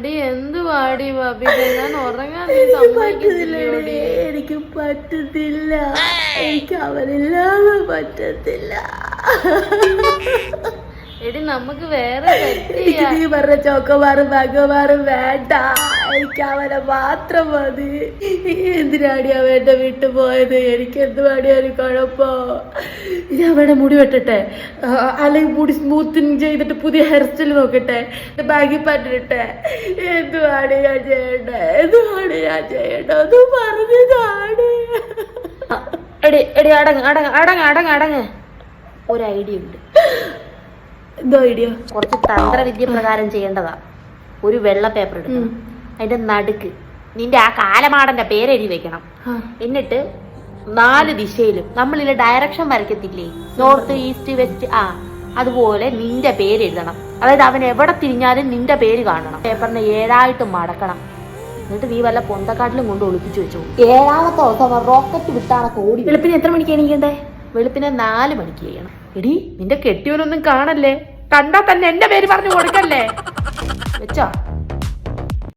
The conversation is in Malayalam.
എടി എന്തുവാടി ബബിത, ഞാൻ ഉറങ്ങാൻ നീ സമ്മതിക്കുന്നില്ലേടി? എനിക്ക് പറ്റത്തില്ല, എനിക്ക് അവനില്ലാതെ പറ്റത്തില്ല. എടി നമുക്ക് വേറെ നീ പറഞ്ഞ ചോക്കോമാറും ബാങ്കോമാറും വേണ്ട, എനിക്ക് അവനെ മാത്രം മതി. എന്തിനാടി അവൻ എന്റെ വീട്ടിൽ പോയത്? എനിക്ക് എന്തുവാടി ഒരു കുഴപ്പോ? ഞാൻ അവരുടെ മുടി വെട്ടട്ടെ, അല്ലെങ്കിൽ മുടി സ്മൂത്തിങ് ചെയ്തിട്ട് പുതിയ ഹെയർ സ്റ്റൈൽ നോക്കട്ടെ, ബാഗി പറ്റിട്ടെ? എന്തുവാണ് ഞാൻ ചെയ്യണ്ടേ? എന്തുവാണ് ഞാൻ ചെയ്യണ്ടേ? ഒന്ന് പറഞ്ഞതാണ്. എടി എടി അടങ്ങ് അടങ്ങ് അടങ്ങ് അടങ്ങ് അടങ്ങ്. ഒരു ഐഡിയ ഉണ്ട്. എന്തോ ഐഡിയ? കുറച്ച് തന്ത്രവിദ്യ പ്രകാരം ചെയ്യേണ്ടതാ. ഒരു വെള്ള പേപ്പർ എടുക്കണം, അതിന്റെ നടുക്ക് നിന്റെ ആ കാലമാടന്റെ പേരെഴുതി വെക്കണം. എന്നിട്ട് 4 ദിശയിലും നമ്മളിലെ ഡയറക്ഷൻ വരയ്ക്കത്തില്ലേ, നോർത്ത് ഈസ്റ്റ് വെസ്റ്റ്, അതുപോലെ നിന്റെ പേര് എഴുതണം. അതായത് അവൻ എവിടെ തിരിഞ്ഞാലും നിന്റെ പേര് കാണണം. പേപ്പറിനെ 7 മടക്കണം. എന്നിട്ട് നീ വല്ല പൊന്തക്കാട്ടിലും കൊണ്ട് ഒളിപ്പിച്ചു വെച്ചു. 7ാമത്തെ ദിവസം റോക്കറ്റ് വിട്ടാണ് ഓടി. വെളുപ്പിന് എത്ര മണിക്ക് എണീക്കണ്ടേ? വെളുപ്പിനെ 4 മണിക്ക് ചെയ്യണം. എടി നിന്റെ കെട്ടിയവനൊന്നും കാണല്ലേ, കണ്ടാ തന്നെ എന്റെ പേര് പറഞ്ഞു കൊടുക്കല്ലേ. വെച്ചോ.